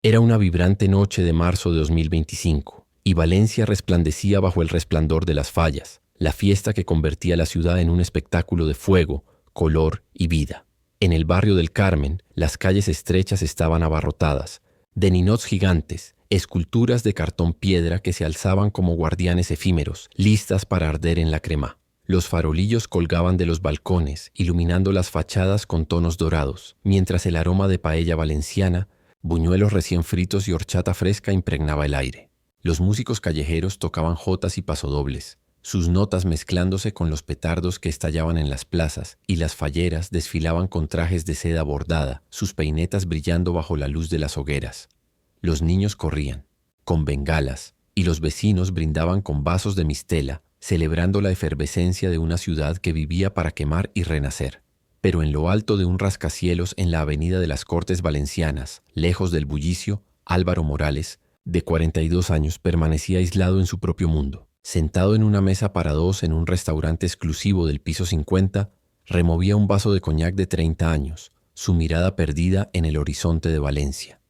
Era una vibrante noche de marzo de 2025, y Valencia resplandecía bajo el resplandor de las fallas, la fiesta que convertía la ciudad en un espectáculo de fuego, color y vida. En el barrio del Carmen, las calles estrechas estaban abarrotadas, de ninots gigantes, esculturas de cartón piedra que se alzaban como guardianes efímeros, listas para arder en la crema. Los farolillos colgaban de los balcones, iluminando las fachadas con tonos dorados, mientras el aroma de paella valenciana, buñuelos recién fritos y horchata fresca impregnaba el aire. Los músicos callejeros tocaban jotas y pasodobles, sus notas mezclándose con los petardos que estallaban en las plazas, y las falleras desfilaban con trajes de seda bordada, sus peinetas brillando bajo la luz de las hogueras. Los niños corrían, con bengalas, y los vecinos brindaban con vasos de mistela, celebrando la efervescencia de una ciudad que vivía para quemar y renacer. Pero en lo alto de un rascacielos en la avenida de las Cortes Valencianas, lejos del bullicio, Álvaro Morales, de 42 años, permanecía aislado en su propio mundo. Sentado en una mesa para dos en un restaurante exclusivo del piso 50, removía un vaso de coñac de 30 años, su mirada perdida en el horizonte de Valencia.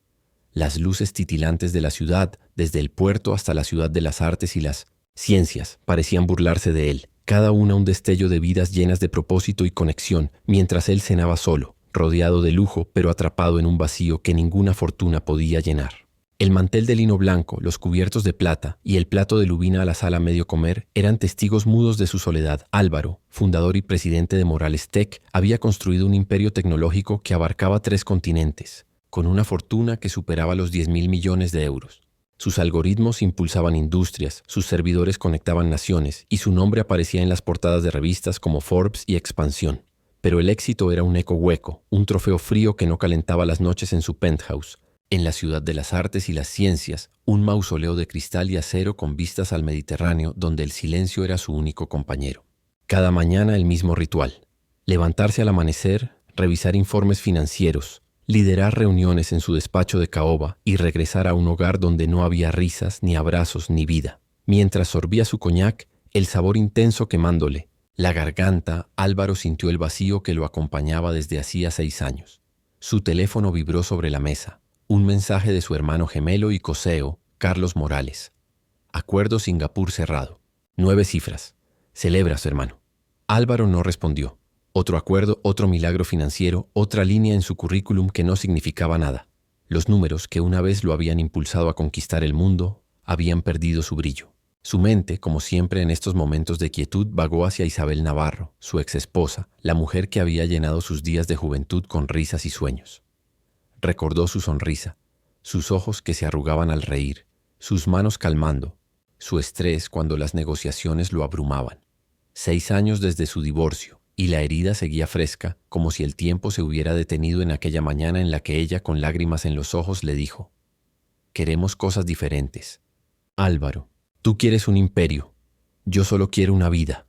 Las luces titilantes de la ciudad, desde el puerto hasta la ciudad de las artes y las ciencias, parecían burlarse de él, cada una un destello de vidas llenas de propósito y conexión, mientras él cenaba solo, rodeado de lujo, pero atrapado en un vacío que ninguna fortuna podía llenar. El mantel de lino blanco, los cubiertos de plata y el plato de lubina a la sala medio comer eran testigos mudos de su soledad. Álvaro, fundador y presidente de Morales Tech, había construido un imperio tecnológico que abarcaba 3 continentes, con una fortuna que superaba los 10.000 millones de euros. Sus algoritmos impulsaban industrias, sus servidores conectaban naciones y su nombre aparecía en las portadas de revistas como Forbes y Expansión. Pero el éxito era un eco hueco, un trofeo frío que no calentaba las noches en su penthouse. En la ciudad de las artes y las ciencias, un mausoleo de cristal y acero con vistas al Mediterráneo donde el silencio era su único compañero. Cada mañana el mismo ritual: levantarse al amanecer, revisar informes financieros, liderar reuniones en su despacho de caoba y regresar a un hogar donde no había risas, ni abrazos, ni vida. Mientras sorbía su coñac, el sabor intenso quemándole la garganta, Álvaro sintió el vacío que lo acompañaba desde hacía 6 años. Su teléfono vibró sobre la mesa. Un mensaje de su hermano gemelo y coseo, Carlos Morales. Acuerdo Singapur cerrado. 9 cifras. Celebras, hermano. Álvaro no respondió. Otro acuerdo, otro milagro financiero, otra línea en su currículum que no significaba nada. Los números que una vez lo habían impulsado a conquistar el mundo habían perdido su brillo. Su mente, como siempre en estos momentos de quietud, vagó hacia Isabel Navarro, su exesposa, la mujer que había llenado sus días de juventud con risas y sueños. Recordó su sonrisa, sus ojos que se arrugaban al reír, sus manos calmando, su estrés cuando las negociaciones lo abrumaban. 6 años desde su divorcio, y la herida seguía fresca, como si el tiempo se hubiera detenido en aquella mañana en la que ella, con lágrimas en los ojos, le dijo: «Queremos cosas diferentes. Álvaro, tú quieres un imperio, yo solo quiero una vida».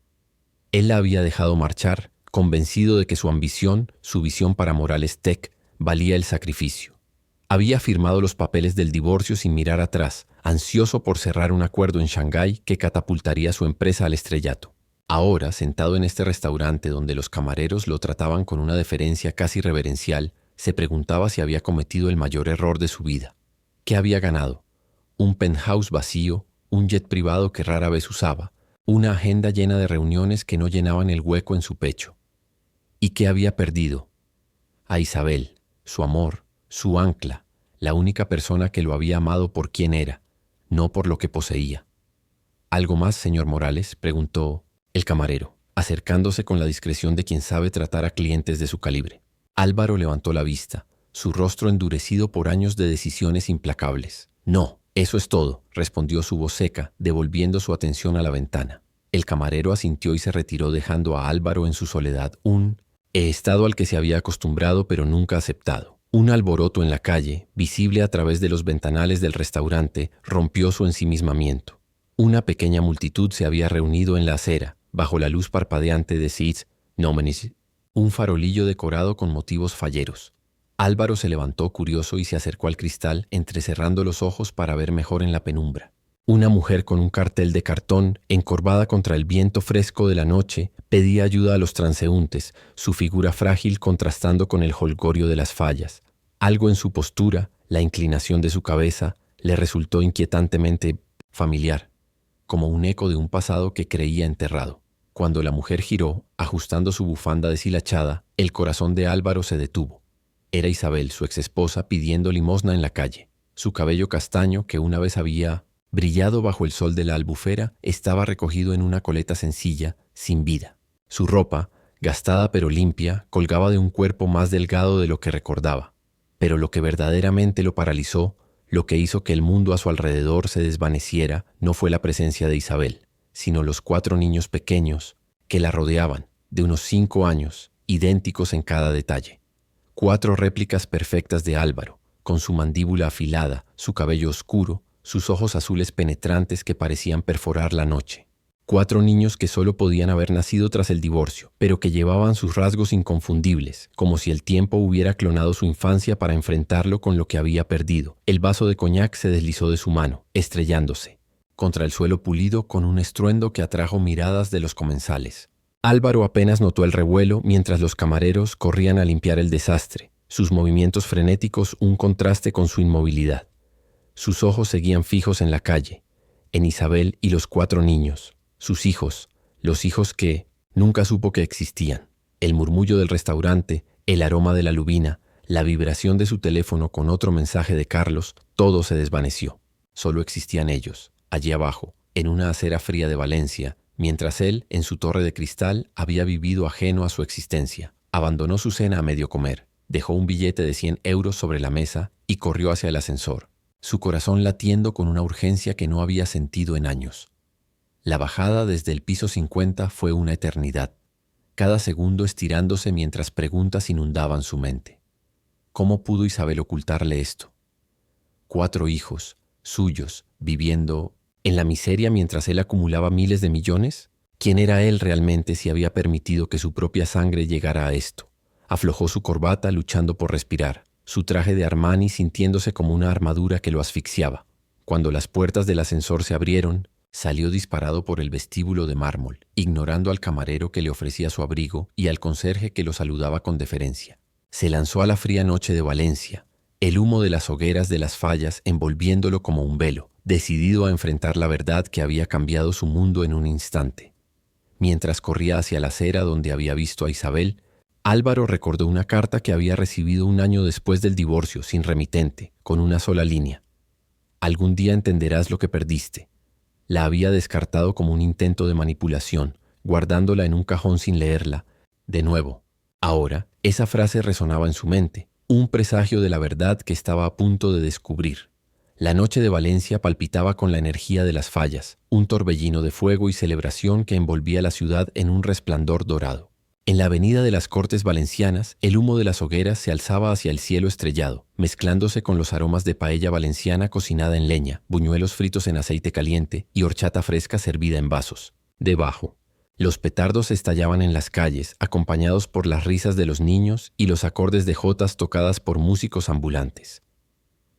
Él la había dejado marchar, convencido de que su ambición, su visión para Morales Tech, valía el sacrificio. Había firmado los papeles del divorcio sin mirar atrás, ansioso por cerrar un acuerdo en Shanghái que catapultaría su empresa al estrellato. Ahora, sentado en este restaurante donde los camareros lo trataban con una deferencia casi reverencial, se preguntaba si había cometido el mayor error de su vida. ¿Qué había ganado? Un penthouse vacío, un jet privado que rara vez usaba, una agenda llena de reuniones que no llenaban el hueco en su pecho. ¿Y qué había perdido? A Isabel, su amor, su ancla, la única persona que lo había amado por quien era, no por lo que poseía. ¿Algo más, señor Morales?, preguntó el camarero, acercándose con la discreción de quien sabe tratar a clientes de su calibre. Álvaro levantó la vista, su rostro endurecido por años de decisiones implacables. «No, eso es todo», respondió su voz seca, devolviendo su atención a la ventana. El camarero asintió y se retiró dejando a Álvaro en su soledad un estado al que se había acostumbrado pero nunca aceptado. Un alboroto en la calle, visible a través de los ventanales del restaurante, rompió su ensimismamiento. Una pequeña multitud se había reunido en la acera, bajo la luz parpadeante de Seeds Nomenis, un farolillo decorado con motivos falleros. Álvaro se levantó curioso y se acercó al cristal, entrecerrando los ojos para ver mejor en la penumbra. Una mujer con un cartel de cartón, encorvada contra el viento fresco de la noche, pedía ayuda a los transeúntes, su figura frágil contrastando con el jolgorio de las fallas. Algo en su postura, La inclinación de su cabeza le resultó inquietantemente familiar, como un eco de un pasado que creía enterrado. Cuando la mujer giró, ajustando su bufanda deshilachada, el corazón de Álvaro se detuvo. Era Isabel, su exesposa, pidiendo limosna en la calle. Su cabello castaño, que una vez había brillado bajo el sol de la albufera, estaba recogido en una coleta sencilla, sin vida. Su ropa, gastada pero limpia, colgaba de un cuerpo más delgado de lo que recordaba. Pero lo que verdaderamente lo paralizó, lo que hizo que el mundo a su alrededor se desvaneciera, no fue la presencia de Isabel, sino los 4 niños pequeños que la rodeaban, de unos 5 años, idénticos en cada detalle. 4 réplicas perfectas de Álvaro, con su mandíbula afilada, su cabello oscuro, sus ojos azules penetrantes que parecían perforar la noche. 4 niños que solo podían haber nacido tras el divorcio, pero que llevaban sus rasgos inconfundibles, como si el tiempo hubiera clonado su infancia para enfrentarlo con lo que había perdido. El vaso de coñac se deslizó de su mano, estrellándose contra el suelo pulido con un estruendo que atrajo miradas de los comensales. Álvaro apenas notó el revuelo mientras los camareros corrían a limpiar el desastre, sus movimientos frenéticos un contraste con su inmovilidad. Sus ojos seguían fijos en la calle, en Isabel y los 4 niños, sus hijos, los hijos que nunca supo que existían. El murmullo del restaurante, el aroma de la lubina, la vibración de su teléfono con otro mensaje de Carlos, todo se desvaneció. Solo existían ellos, allí abajo, en una acera fría de Valencia, mientras él, en su torre de cristal, había vivido ajeno a su existencia. Abandonó su cena a medio comer, dejó un billete de 100 euros sobre la mesa y corrió hacia el ascensor, su corazón latiendo con una urgencia que no había sentido en años. La bajada desde el piso 50 fue una eternidad, cada segundo estirándose mientras preguntas inundaban su mente. ¿Cómo pudo Isabel ocultarle esto? 4 hijos, suyos, viviendo en la miseria mientras él acumulaba miles de millones. ¿Quién era él realmente si había permitido que su propia sangre llegara a esto? Aflojó su corbata luchando por respirar, su traje de Armani sintiéndose como una armadura que lo asfixiaba. Cuando las puertas del ascensor se abrieron, salió disparado por el vestíbulo de mármol, ignorando al camarero que le ofrecía su abrigo y al conserje que lo saludaba con deferencia. Se lanzó a la fría noche de Valencia, el humo de las hogueras de las fallas envolviéndolo como un velo, decidido a enfrentar la verdad que había cambiado su mundo en un instante. Mientras corría hacia la acera donde había visto a Isabel, Álvaro recordó una carta que había recibido un año después del divorcio, sin remitente, con una sola línea. Algún día entenderás lo que perdiste. La había descartado como un intento de manipulación, guardándola en un cajón sin leerla. De nuevo, ahora, esa frase resonaba en su mente, un presagio de la verdad que estaba a punto de descubrir. La noche de Valencia palpitaba con la energía de las fallas, un torbellino de fuego y celebración que envolvía la ciudad en un resplandor dorado. En la avenida de las Cortes Valencianas, el humo de las hogueras se alzaba hacia el cielo estrellado, mezclándose con los aromas de paella valenciana cocinada en leña, buñuelos fritos en aceite caliente y horchata fresca servida en vasos. Debajo, los petardos estallaban en las calles, acompañados por las risas de los niños y los acordes de jotas tocadas por músicos ambulantes.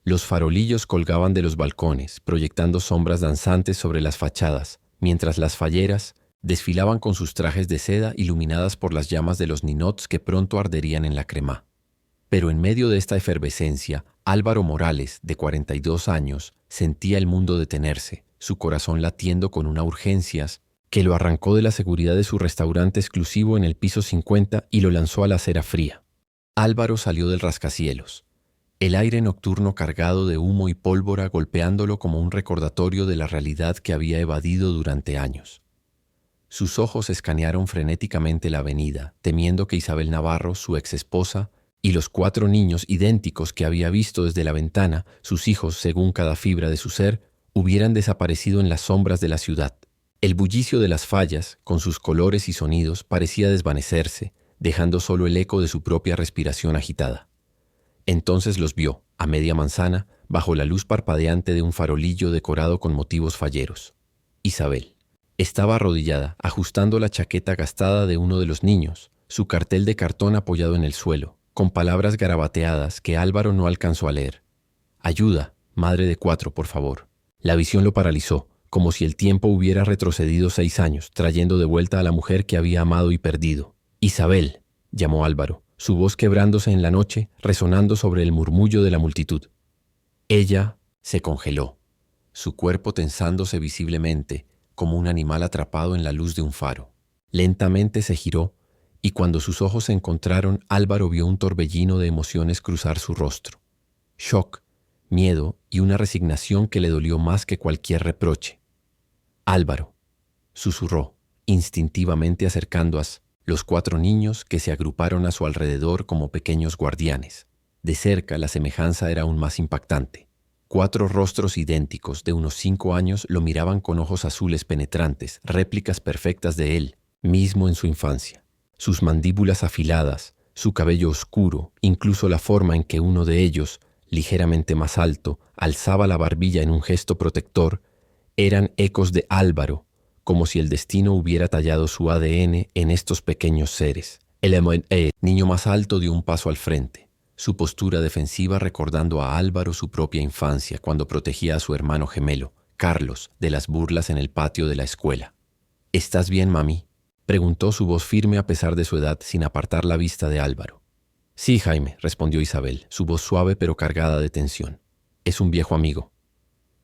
Los farolillos colgaban de los balcones, proyectando sombras danzantes sobre las fachadas, mientras las falleras desfilaban con sus trajes de seda iluminadas por las llamas de los ninots que pronto arderían en la cremá. Pero en medio de esta efervescencia, Álvaro Morales, de 42 años, sentía el mundo detenerse, su corazón latiendo con una urgencia que lo arrancó de la seguridad de su restaurante exclusivo en el piso 50 y lo lanzó a la acera fría. Álvaro salió del rascacielos, el aire nocturno cargado de humo y pólvora golpeándolo como un recordatorio de la realidad que había evadido durante años. Sus ojos escanearon frenéticamente la avenida, temiendo que Isabel Navarro, su exesposa, y los 4 niños idénticos que había visto desde la ventana, sus hijos según cada fibra de su ser, hubieran desaparecido en las sombras de la ciudad. El bullicio de las fallas, con sus colores y sonidos, parecía desvanecerse, dejando solo el eco de su propia respiración agitada. Entonces los vio, a media manzana, bajo la luz parpadeante de un farolillo decorado con motivos falleros. Isabel. Estaba arrodillada, ajustando la chaqueta gastada de uno de los niños, su cartel de cartón apoyado en el suelo, con palabras garabateadas que Álvaro no alcanzó a leer. «Ayuda, madre de 4, por favor». La visión lo paralizó, como si el tiempo hubiera retrocedido 6 años, trayendo de vuelta a la mujer que había amado y perdido. «Isabel», llamó Álvaro, su voz quebrándose en la noche, resonando sobre el murmullo de la multitud. Ella se congeló, su cuerpo tensándose visiblemente como un animal atrapado en la luz de un faro. Lentamente se giró y cuando sus ojos se encontraron, Álvaro vio un torbellino de emociones cruzar su rostro. Shock, miedo y una resignación que le dolió más que cualquier reproche. Álvaro, susurró, instintivamente acercando a los 4 niños que se agruparon a su alrededor como pequeños guardianes. De cerca la semejanza era aún más impactante. 4 rostros idénticos de unos 5 años lo miraban con ojos azules penetrantes, réplicas perfectas de él, mismo en su infancia. Sus mandíbulas afiladas, su cabello oscuro, incluso la forma en que uno de ellos, ligeramente más alto, alzaba la barbilla en un gesto protector, eran ecos de Álvaro, como si el destino hubiera tallado su ADN en estos pequeños seres. El niño más alto dio un paso al frente, su postura defensiva recordando a Álvaro su propia infancia cuando protegía a su hermano gemelo, Carlos, de las burlas en el patio de la escuela. ¿Estás bien, mami?, preguntó su voz firme a pesar de su edad sin apartar la vista de Álvaro. Sí, Jaime, respondió Isabel, su voz suave pero cargada de tensión. Es un viejo amigo.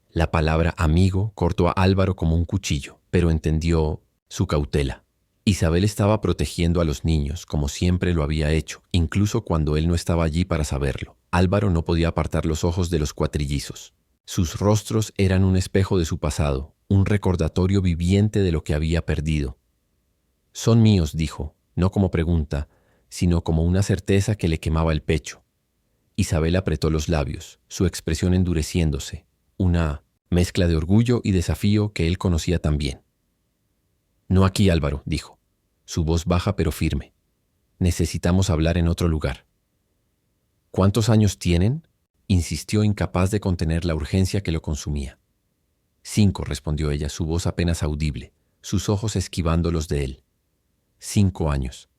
La palabra amigo cortó a Álvaro como un cuchillo, pero entendió su cautela. Isabel estaba protegiendo a los niños, como siempre lo había hecho, incluso cuando él no estaba allí para saberlo. Álvaro no podía apartar los ojos de los cuatrillizos. Sus rostros eran un espejo de su pasado, un recordatorio viviente de lo que había perdido. Son míos, dijo, no como pregunta, sino como una certeza que le quemaba el pecho. Isabel apretó los labios, su expresión endureciéndose, una mezcla de orgullo y desafío que él conocía tan bien. No aquí, Álvaro, dijo, su voz baja pero firme. Necesitamos hablar en otro lugar. ¿Cuántos años tienen?, insistió, incapaz de contener la urgencia que lo consumía. 5, respondió ella, su voz apenas audible, sus ojos esquivando los de él. 5 años.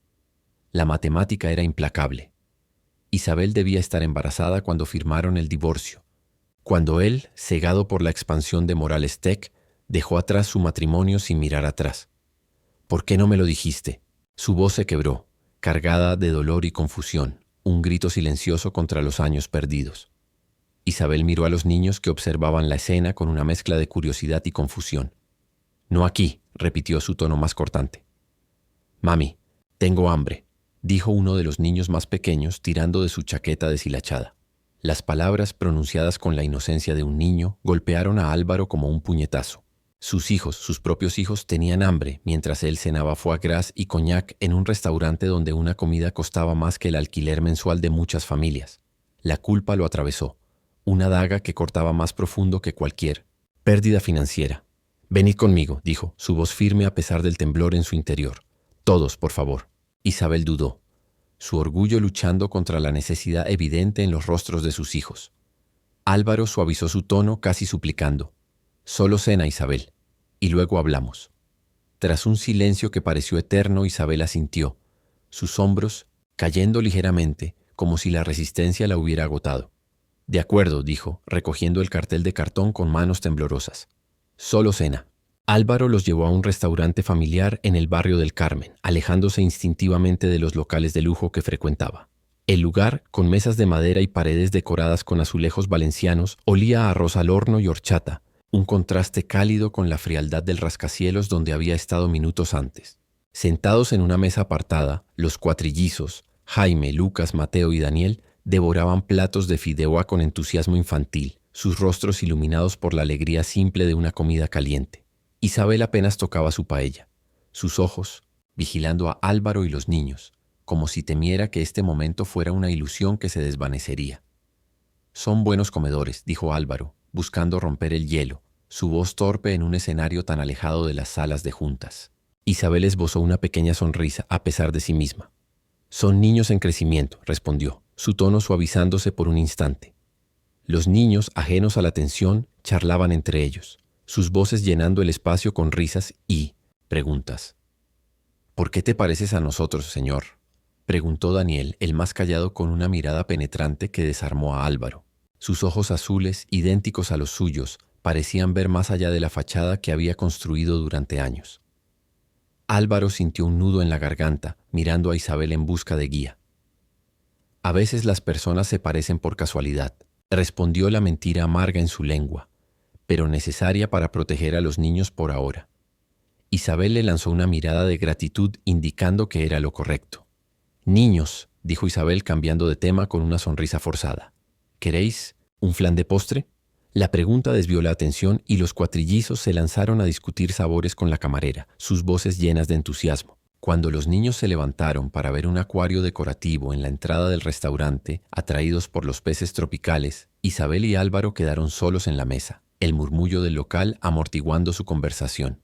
La matemática era implacable. Isabel debía estar embarazada cuando firmaron el divorcio, cuando él, cegado por la expansión de Morales Tech, dejó atrás su matrimonio sin mirar atrás. ¿Por qué no me lo dijiste? Su voz se quebró, cargada de dolor y confusión, un grito silencioso contra los años perdidos. Isabel miró a los niños que observaban la escena con una mezcla de curiosidad y confusión. No aquí, repitió su tono más cortante. Mami, tengo hambre, dijo uno de los niños más pequeños tirando de su chaqueta deshilachada. Las palabras, pronunciadas con la inocencia de un niño, golpearon a Álvaro como un puñetazo. Sus hijos, sus propios hijos, tenían hambre mientras él cenaba foie gras y coñac en un restaurante donde una comida costaba más que el alquiler mensual de muchas familias. La culpa lo atravesó, una daga que cortaba más profundo que cualquier pérdida financiera. Venid conmigo, dijo, su voz firme a pesar del temblor en su interior. Todos, por favor. Isabel dudó, su orgullo luchando contra la necesidad evidente en los rostros de sus hijos. Álvaro suavizó su tono casi suplicando. Solo cena, Isabel, y luego hablamos. Tras un silencio que pareció eterno, Isabel asintió, sus hombros cayendo ligeramente, como si la resistencia la hubiera agotado. De acuerdo, dijo, recogiendo el cartel de cartón con manos temblorosas. Solo cena. Álvaro los llevó a un restaurante familiar en el barrio del Carmen, alejándose instintivamente de los locales de lujo que frecuentaba. El lugar, con mesas de madera y paredes decoradas con azulejos valencianos, olía a arroz al horno y horchata, un contraste cálido con la frialdad del rascacielos donde había estado minutos antes. Sentados en una mesa apartada, los cuatrillizos, Jaime, Lucas, Mateo y Daniel, devoraban platos de fideuá con entusiasmo infantil, sus rostros iluminados por la alegría simple de una comida caliente. Isabel apenas tocaba su paella, sus ojos vigilando a Álvaro y los niños, como si temiera que este momento fuera una ilusión que se desvanecería. Son buenos comedores, dijo Álvaro, buscando romper el hielo, su voz torpe en un escenario tan alejado de las salas de juntas. Isabel esbozó una pequeña sonrisa a pesar de sí misma. Son niños en crecimiento, respondió, su tono suavizándose por un instante. Los niños, ajenos a la tensión, charlaban entre ellos, sus voces llenando el espacio con risas y preguntas. ¿Por qué te pareces a nosotros, señor?, preguntó Daniel, el más callado, con una mirada penetrante que desarmó a Álvaro. Sus ojos azules, idénticos a los suyos, parecían ver más allá de la fachada que había construido durante años. Álvaro sintió un nudo en la garganta, mirando a Isabel en busca de guía. A veces las personas se parecen por casualidad, respondió la mentira amarga en su lengua, pero necesaria para proteger a los niños por ahora. Isabel le lanzó una mirada de gratitud indicando que era lo correcto. «Niños», dijo Isabel cambiando de tema con una sonrisa forzada. «¿Queréis un flan de postre?» La pregunta desvió la atención y los cuatrillizos se lanzaron a discutir sabores con la camarera, sus voces llenas de entusiasmo. Cuando los niños se levantaron para ver un acuario decorativo en la entrada del restaurante, atraídos por los peces tropicales, Isabel y Álvaro quedaron solos en la mesa, el murmullo del local amortiguando su conversación.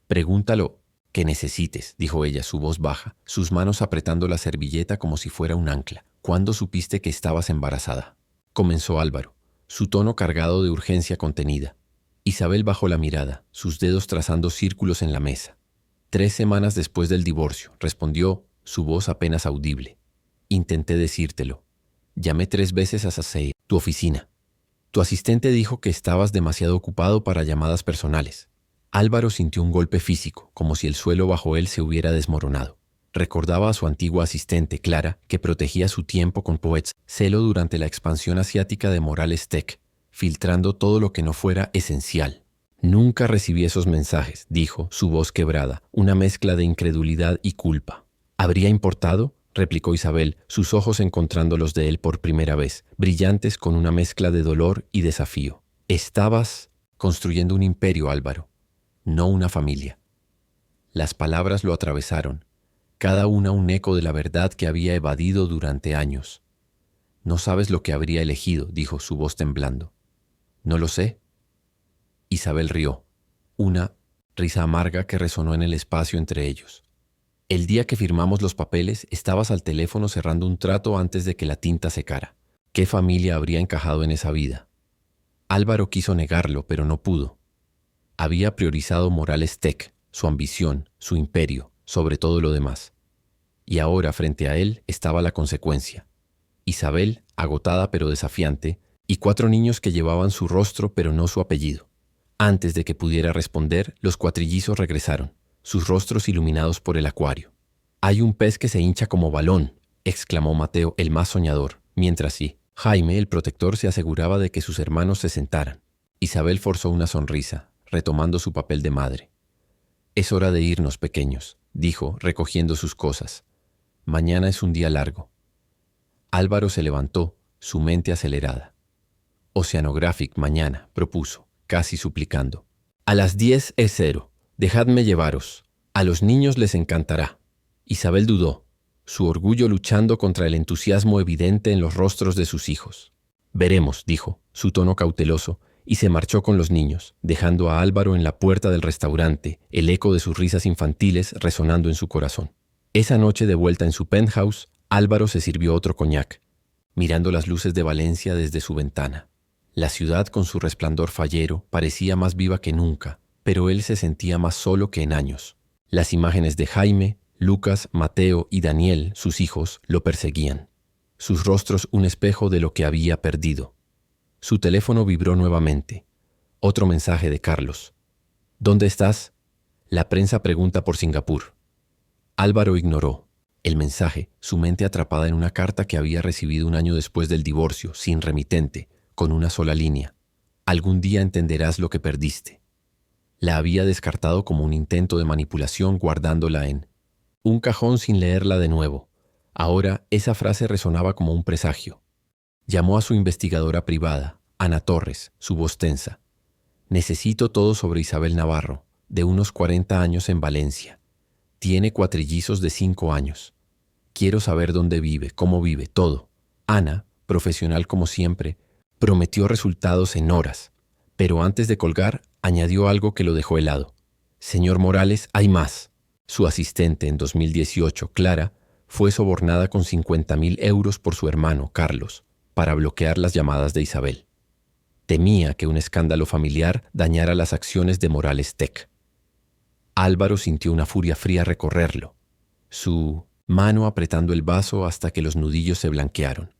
«Pregúntalo que necesites», dijo ella, su voz baja, sus manos apretando la servilleta como si fuera un ancla. «¿Cuándo supiste que estabas embarazada?», comenzó Álvaro, su tono cargado de urgencia contenida. Isabel bajó la mirada, sus dedos trazando círculos en la mesa. «3 semanas después del divorcio», respondió, su voz apenas audible. «Intenté decírtelo. Llamé 3 veces a Sasei, tu oficina. Tu asistente dijo que estabas demasiado ocupado para llamadas personales». Álvaro sintió un golpe físico, como si el suelo bajo él se hubiera desmoronado. Recordaba a su antigua asistente, Clara, que protegía su tiempo con Poets Celo durante la expansión asiática de Morales Tech, filtrando todo lo que no fuera esencial. «Nunca recibí esos mensajes», dijo, su voz quebrada, una mezcla de incredulidad y culpa. «¿Habría importado?», replicó Isabel, sus ojos encontrando los de él por primera vez, brillantes con una mezcla de dolor y desafío. «Estabas construyendo un imperio, Álvaro, no una familia». Las palabras lo atravesaron, cada una un eco de la verdad que había evadido durante años. «No sabes lo que habría elegido», dijo, su voz temblando. «No lo sé». Isabel rió, una risa amarga que resonó en el espacio entre ellos. «El día que firmamos los papeles, estabas al teléfono cerrando un trato antes de que la tinta secara. ¿Qué familia habría encajado en esa vida?». Álvaro quiso negarlo, pero no pudo. Había priorizado Morales Tech, su ambición, su imperio, sobre todo lo demás. Y ahora, frente a él, estaba la consecuencia. Isabel, agotada pero desafiante, y 4 niños que llevaban su rostro pero no su apellido. Antes de que pudiera responder, los cuatrillizos regresaron, sus rostros iluminados por el acuario. «Hay un pez que se hincha como balón», exclamó Mateo, el más soñador, mientras sí, Jaime, el protector, se aseguraba de que sus hermanos se sentaran. Isabel forzó una sonrisa, retomando su papel de madre. «Es hora de irnos, pequeños», dijo, recogiendo sus cosas. «Mañana es un día largo». Álvaro se levantó, su mente acelerada. «Oceanographic mañana», propuso, casi suplicando. «A las 10 es 0. Dejadme llevaros. A los niños les encantará». Isabel dudó, su orgullo luchando contra el entusiasmo evidente en los rostros de sus hijos. «Veremos», dijo, su tono cauteloso, y se marchó con los niños, dejando a Álvaro en la puerta del restaurante, el eco de sus risas infantiles resonando en su corazón. Esa noche, de vuelta en su penthouse, Álvaro se sirvió otro coñac, mirando las luces de Valencia desde su ventana. La ciudad, con su resplandor fallero, parecía más viva que nunca, pero él se sentía más solo que en años. Las imágenes de Jaime, Lucas, Mateo y Daniel, sus hijos, lo perseguían. Sus rostros un espejo de lo que había perdido. Su teléfono vibró nuevamente. Otro mensaje de Carlos. «¿Dónde estás?». La prensa pregunta por Singapur. Álvaro ignoró el mensaje, su mente atrapada en una carta que había recibido un año después del divorcio, sin remitente, con una sola línea. «Algún día entenderás lo que perdiste». La había descartado como un intento de manipulación, guardándola en un cajón sin leerla de nuevo. Ahora esa frase resonaba como un presagio. Llamó a su investigadora privada, Ana Torres, su voz tensa. «Necesito todo sobre Isabel Navarro, de unos 40 años en Valencia. Tiene cuatrillizos de 5 años. Quiero saber dónde vive, cómo vive, todo». Ana, profesional como siempre, prometió resultados en horas, pero antes de colgar, añadió algo que lo dejó helado. «Señor Morales, hay más». Su asistente en 2018, Clara, fue sobornada con 50.000 euros por su hermano, Carlos, para bloquear las llamadas de Isabel. Temía que un escándalo familiar dañara las acciones de Morales Tech. Álvaro sintió una furia fría recorrerlo, su mano apretando el vaso hasta que los nudillos se blanquearon.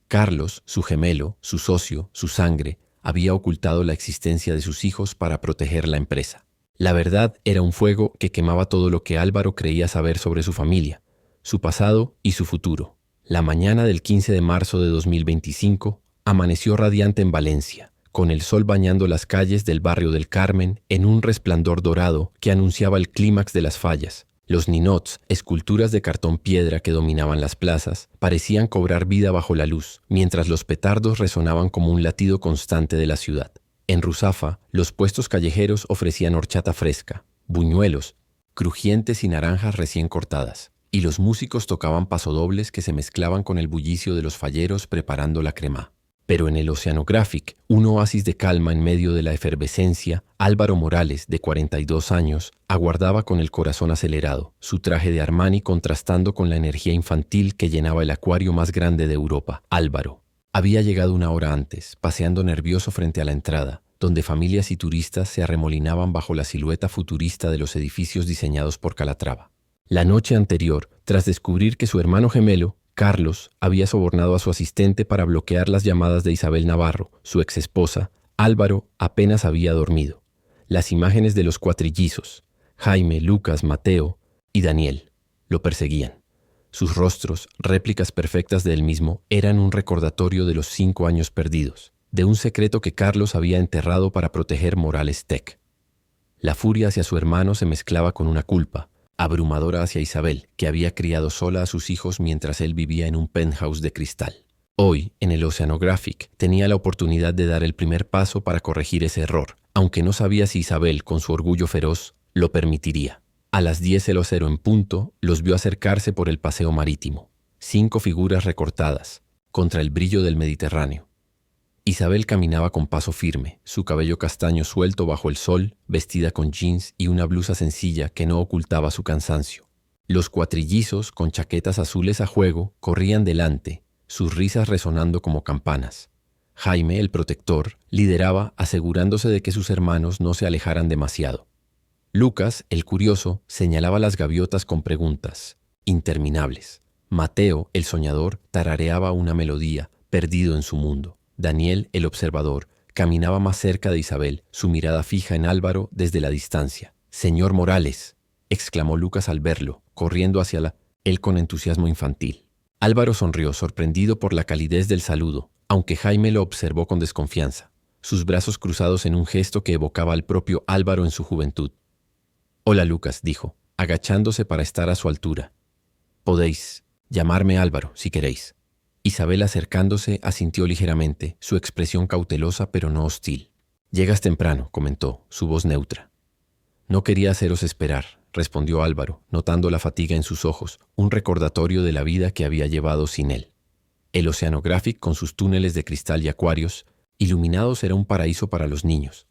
Carlos, su gemelo, su socio, su sangre, había ocultado la existencia de sus hijos para proteger la empresa. La verdad era un fuego que quemaba todo lo que Álvaro creía saber sobre su familia, su pasado y su futuro. La mañana del 15 de marzo de 2025, Amaneció radiante en Valencia, con el sol bañando las calles del barrio del Carmen en un resplandor dorado que anunciaba el clímax de las fallas. Los ninots, esculturas de cartón piedra que dominaban las plazas, parecían cobrar vida bajo la luz, mientras los petardos resonaban como un latido constante de la ciudad. En Ruzafa, los puestos callejeros ofrecían horchata fresca, buñuelos, crujientes y naranjas recién cortadas, y los músicos tocaban pasodobles que se mezclaban con el bullicio de los falleros preparando la cremá. Pero en el Oceanographic, un oasis de calma en medio de la efervescencia, Álvaro Morales, de 42 años, aguardaba con el corazón acelerado, su traje de Armani contrastando con la energía infantil que llenaba el acuario más grande de Europa. Álvaro había llegado una hora antes, paseando nervioso frente a la entrada, donde familias y turistas se arremolinaban bajo la silueta futurista de los edificios diseñados por Calatrava. La noche anterior, tras descubrir que su hermano gemelo, Carlos, había sobornado a su asistente para bloquear las llamadas de Isabel Navarro, su exesposa, Álvaro apenas había dormido. Las imágenes de los cuatrillizos, Jaime, Lucas, Mateo y Daniel, lo perseguían. Sus rostros, réplicas perfectas de él mismo, eran un recordatorio de los 5 años perdidos, de un secreto que Carlos había enterrado para proteger Morales Tech. La furia hacia su hermano se mezclaba con una culpa, abrumadora hacia Isabel, que había criado sola a sus hijos mientras él vivía en un penthouse de cristal. Hoy, en el Oceanographic, tenía la oportunidad de dar el primer paso para corregir ese error, aunque no sabía si Isabel, con su orgullo feroz, lo permitiría. A las 10:00 en punto, los vio acercarse por el paseo marítimo. 5 figuras recortadas, contra el brillo del Mediterráneo. Isabel caminaba con paso firme, su cabello castaño suelto bajo el sol, vestida con jeans y una blusa sencilla que no ocultaba su cansancio. Los cuatrillizos, con chaquetas azules a juego, corrían delante, sus risas resonando como campanas. Jaime, el protector, lideraba asegurándose de que sus hermanos no se alejaran demasiado. Lucas, el curioso, señalaba las gaviotas con preguntas interminables. Mateo, el soñador, tarareaba una melodía, perdido en su mundo. Daniel, el observador, caminaba más cerca de Isabel, su mirada fija en Álvaro desde la distancia. «Señor Morales», exclamó Lucas al verlo, corriendo hacia él con entusiasmo infantil. Álvaro sonrió, sorprendido por la calidez del saludo, aunque Jaime lo observó con desconfianza, sus brazos cruzados en un gesto que evocaba al propio Álvaro en su juventud. «Hola, Lucas», dijo, agachándose para estar a su altura. «Podéis llamarme Álvaro, si queréis». Isabel, acercándose, asintió ligeramente, su expresión cautelosa pero no hostil. «Llegas temprano», comentó, su voz neutra. «No quería haceros esperar», respondió Álvaro, notando la fatiga en sus ojos, un recordatorio de la vida que había llevado sin él. El Oceanographic, con sus túneles de cristal y acuarios, iluminados, era un paraíso para los niños.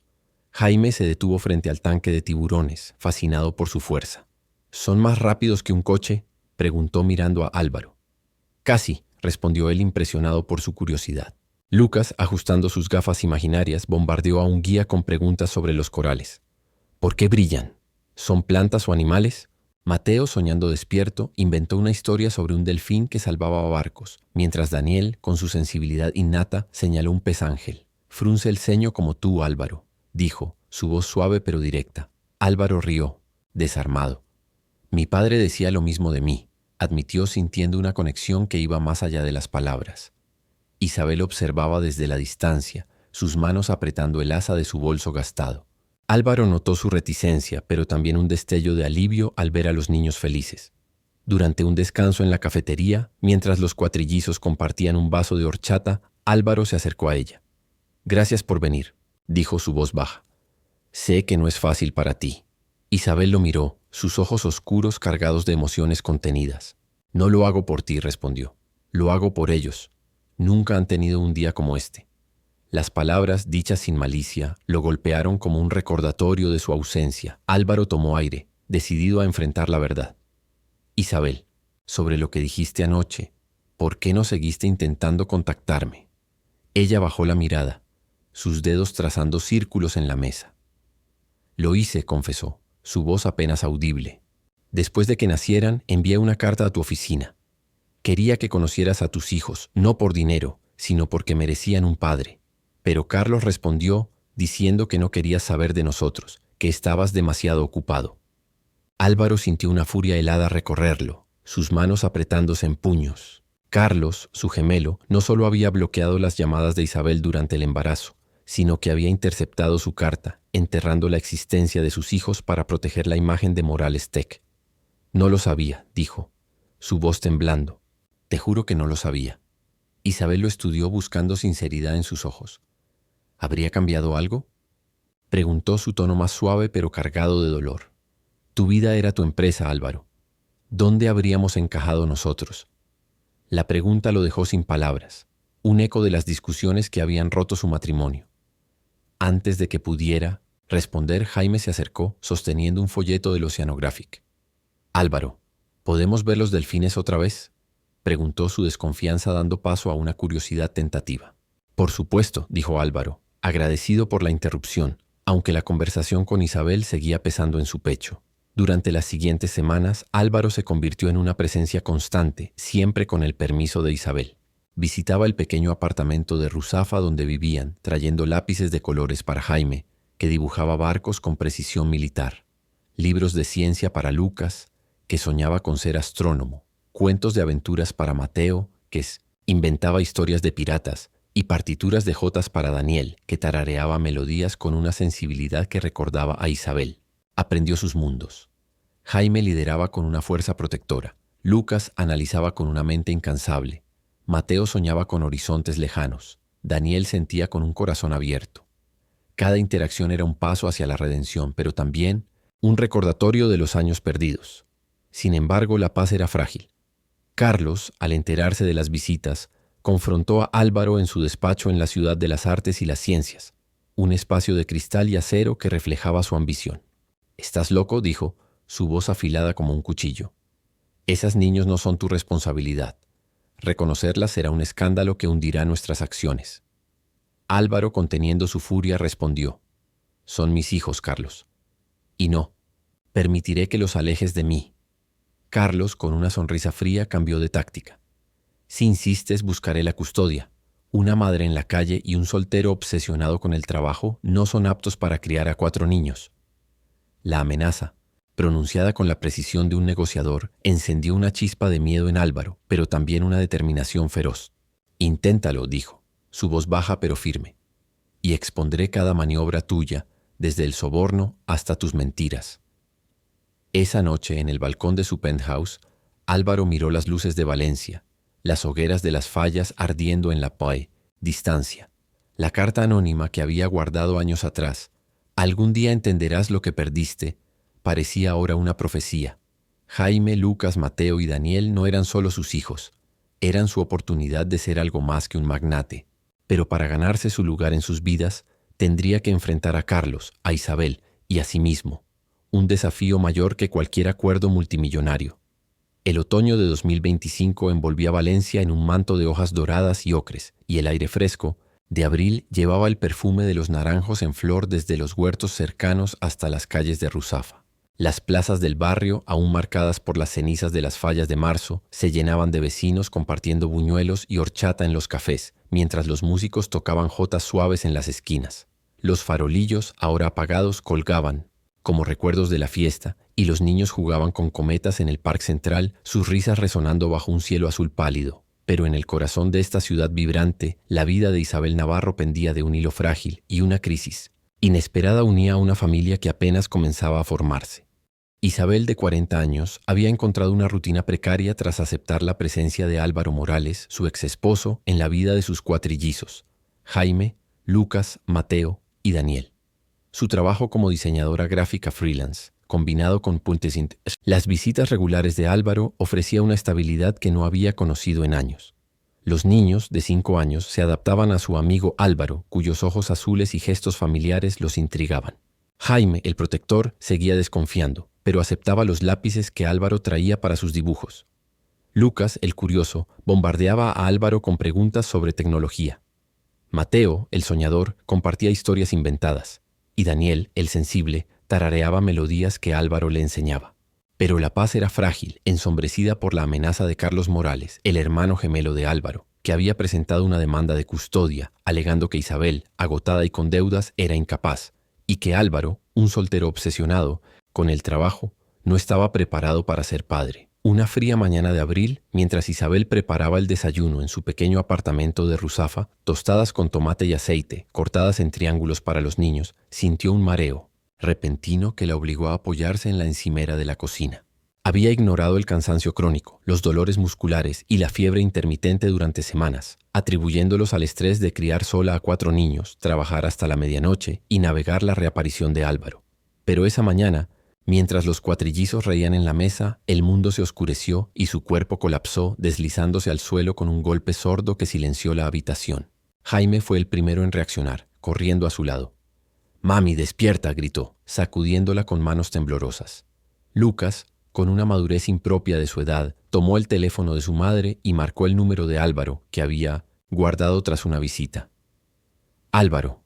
Jaime se detuvo frente al tanque de tiburones, fascinado por su fuerza. «¿Son más rápidos que un coche?», preguntó mirando a Álvaro. «Casi», respondió él impresionado por su curiosidad. Lucas, ajustando sus gafas imaginarias, bombardeó a un guía con preguntas sobre los corales. «¿Por qué brillan? ¿Son plantas o animales?». Mateo, soñando despierto, inventó una historia sobre un delfín que salvaba barcos, mientras Daniel, con su sensibilidad innata, señaló un pez ángel. «Frunce el ceño como tú, Álvaro», dijo, su voz suave pero directa. Álvaro rió, desarmado. «Mi padre decía lo mismo de mí», admitió, sintiendo una conexión que iba más allá de las palabras. Isabel observaba desde la distancia, sus manos apretando el asa de su bolso gastado. Álvaro notó su reticencia, pero también un destello de alivio al ver a los niños felices. Durante un descanso en la cafetería, mientras los cuatrillizos compartían un vaso de horchata, Álvaro se acercó a ella. «Gracias por venir», dijo su voz baja. «Sé que no es fácil para ti». Isabel lo miró, sus ojos oscuros cargados de emociones contenidas. «No lo hago por ti», respondió. «Lo hago por ellos. Nunca han tenido un día como este». Las palabras, dichas sin malicia, lo golpearon como un recordatorio de su ausencia. Álvaro tomó aire, decidido a enfrentar la verdad. «Isabel, sobre lo que dijiste anoche, ¿por qué no seguiste intentando contactarme?». Ella bajó la mirada, sus dedos trazando círculos en la mesa. «Lo hice», confesó, su voz apenas audible. «Después de que nacieran, envié una carta a tu oficina. Quería que conocieras a tus hijos, no por dinero, sino porque merecían un padre. Pero Carlos respondió diciendo que no querías saber de nosotros, que estabas demasiado ocupado». Álvaro sintió una furia helada recorrerlo, sus manos apretándose en puños. Carlos, su gemelo, no solo había bloqueado las llamadas de Isabel durante el embarazo, sino que había interceptado su carta, enterrando la existencia de sus hijos para proteger la imagen de Morales Tech. No lo sabía, dijo, su voz temblando. Te juro que no lo sabía. Isabel lo estudió buscando sinceridad en sus ojos. ¿Habría cambiado algo? Preguntó, su tono más suave pero cargado de dolor. Tu vida era tu empresa, Álvaro. ¿Dónde habríamos encajado nosotros? La pregunta lo dejó sin palabras, un eco de las discusiones que habían roto su matrimonio. Antes de que pudiera responder, Jaime se acercó, sosteniendo un folleto del Oceanographic. Álvaro, ¿podemos ver los delfines otra vez?, preguntó, su desconfianza dando paso a una curiosidad tentativa. Por supuesto, dijo Álvaro, agradecido por la interrupción, aunque la conversación con Isabel seguía pesando en su pecho. Durante las siguientes semanas, Álvaro se convirtió en una presencia constante, siempre con el permiso de Isabel. Visitaba el pequeño apartamento de Ruzafa donde vivían, trayendo lápices de colores para Jaime, que dibujaba barcos con precisión militar, libros de ciencia para Lucas, que soñaba con ser astrónomo, cuentos de aventuras para Mateo, que inventaba historias de piratas, y partituras de jotas para Daniel, que tarareaba melodías con una sensibilidad que recordaba a Isabel. Aprendió sus mundos. Jaime lideraba con una fuerza protectora. Lucas analizaba con una mente incansable. Mateo soñaba con horizontes lejanos. Daniel sentía con un corazón abierto. Cada interacción era un paso hacia la redención, pero también un recordatorio de los años perdidos. Sin embargo, la paz era frágil. Carlos, al enterarse de las visitas, confrontó a Álvaro en su despacho en la Ciudad de las Artes y las Ciencias, un espacio de cristal y acero que reflejaba su ambición. «¿Estás loco?», dijo, su voz afilada como un cuchillo. «Esas niños no son tu responsabilidad. Reconocerlas será un escándalo que hundirá nuestras acciones». Álvaro, conteniendo su furia, respondió: «Son mis hijos, Carlos. Y no, permitiré que los alejes de mí». Carlos, con una sonrisa fría, cambió de táctica. «Si insistes, buscaré la custodia. Una madre en la calle y un soltero obsesionado con el trabajo no son aptos para criar a 4 niños». La amenaza, pronunciada con la precisión de un negociador, encendió una chispa de miedo en Álvaro, pero también una determinación feroz. «Inténtalo», dijo, su voz baja pero firme, «y expondré cada maniobra tuya, desde el soborno hasta tus mentiras». Esa noche, en el balcón de su penthouse, Álvaro miró las luces de Valencia, las hogueras de las fallas ardiendo en la Paix, distancia. La carta anónima que había guardado años atrás, «Algún día entenderás lo que perdiste», parecía ahora una profecía. Jaime, Lucas, Mateo y Daniel no eran solo sus hijos, eran su oportunidad de ser algo más que un magnate. Pero para ganarse su lugar en sus vidas, tendría que enfrentar a Carlos, a Isabel y a sí mismo, un desafío mayor que cualquier acuerdo multimillonario. El otoño de 2025 envolvía Valencia en un manto de hojas doradas y ocres, y el aire fresco de abril llevaba el perfume de los naranjos en flor desde los huertos cercanos hasta las calles de Ruzafa. Las plazas del barrio, aún marcadas por las cenizas de las fallas de marzo, se llenaban de vecinos compartiendo buñuelos y horchata en los cafés, mientras los músicos tocaban jotas suaves en las esquinas. Los farolillos, ahora apagados, colgaban, como recuerdos de la fiesta, y los niños jugaban con cometas en el Parque Central, sus risas resonando bajo un cielo azul pálido. Pero en el corazón de esta ciudad vibrante, la vida de Isabel Navarro pendía de un hilo frágil, y una crisis inesperada unía a una familia que apenas comenzaba a formarse. Isabel, de 40 años, había encontrado una rutina precaria tras aceptar la presencia de Álvaro Morales, su exesposo, en la vida de sus cuatrillizos, Jaime, Lucas, Mateo y Daniel. Su trabajo como diseñadora gráfica freelance, combinado con las visitas regulares de Álvaro, ofrecía una estabilidad que no había conocido en años. Los niños, de 5 años, se adaptaban a su amigo Álvaro, cuyos ojos azules y gestos familiares los intrigaban. Jaime, el protector, seguía desconfiando, pero aceptaba los lápices que Álvaro traía para sus dibujos. Lucas, el curioso, bombardeaba a Álvaro con preguntas sobre tecnología. Mateo, el soñador, compartía historias inventadas, y Daniel, el sensible, tarareaba melodías que Álvaro le enseñaba. Pero la paz era frágil, ensombrecida por la amenaza de Carlos Morales, el hermano gemelo de Álvaro, que había presentado una demanda de custodia, alegando que Isabel, agotada y con deudas, era incapaz, y que Álvaro, un soltero obsesionado con el trabajo, no estaba preparado para ser padre. Una fría mañana de abril, mientras Isabel preparaba el desayuno en su pequeño apartamento de Ruzafa, tostadas con tomate y aceite, cortadas en triángulos para los niños, sintió un mareo repentino que la obligó a apoyarse en la encimera de la cocina. Había ignorado el cansancio crónico, los dolores musculares y la fiebre intermitente durante semanas, atribuyéndolos al estrés de criar sola a 4 niños, trabajar hasta la medianoche y navegar la reaparición de Álvaro. Pero esa mañana, mientras los cuatrillizos reían en la mesa, el mundo se oscureció y su cuerpo colapsó, deslizándose al suelo con un golpe sordo que silenció la habitación. Jaime fue el primero en reaccionar, corriendo a su lado. «Mami, despierta», gritó, sacudiéndola con manos temblorosas. Lucas, con una madurez impropia de su edad, tomó el teléfono de su madre y marcó el número de Álvaro, que había guardado tras una visita. «Álvaro,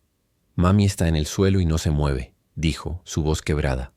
mami está en el suelo y no se mueve», dijo, su voz quebrada.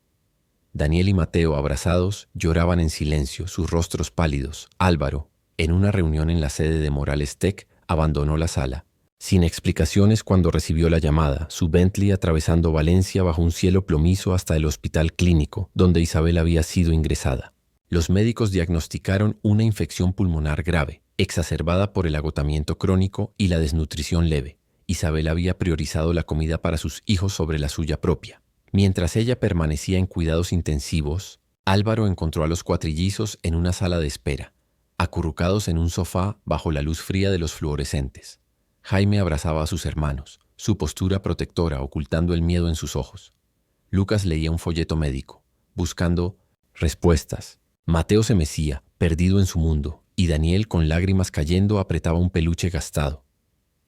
Daniel y Mateo, abrazados, lloraban en silencio, sus rostros pálidos. Álvaro, en una reunión en la sede de Morales Tech, abandonó la sala. Sin explicaciones cuando recibió la llamada, su Bentley atravesando Valencia bajo un cielo plomizo hasta el hospital clínico, donde Isabel había sido ingresada. Los médicos diagnosticaron una infección pulmonar grave, exacerbada por el agotamiento crónico y la desnutrición leve. Isabel había priorizado la comida para sus hijos sobre la suya propia. Mientras ella permanecía en cuidados intensivos, Álvaro encontró a los cuatrillizos en una sala de espera, acurrucados en un sofá bajo la luz fría de los fluorescentes. Jaime abrazaba a sus hermanos, su postura protectora ocultando el miedo en sus ojos. Lucas leía un folleto médico, buscando respuestas. Mateo se mecía, perdido en su mundo, y Daniel, con lágrimas cayendo, apretaba un peluche gastado.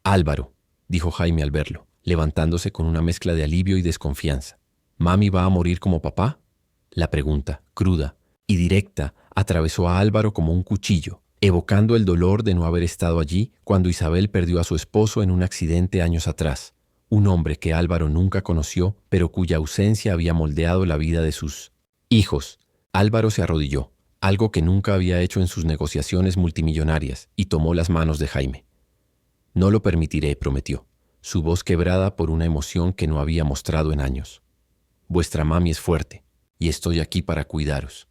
«Álvaro», dijo Jaime al verlo, levantándose con una mezcla de alivio y desconfianza. «¿Mami va a morir como papá?». La pregunta, cruda y directa, atravesó a Álvaro como un cuchillo, evocando el dolor de no haber estado allí cuando Isabel perdió a su esposo en un accidente años atrás, un hombre que Álvaro nunca conoció, pero cuya ausencia había moldeado la vida de sus hijos. Álvaro se arrodilló, algo que nunca había hecho en sus negociaciones multimillonarias, y tomó las manos de Jaime. «No lo permitiré», prometió, su voz quebrada por una emoción que no había mostrado en años. «Vuestra mami es fuerte, y estoy aquí para cuidaros».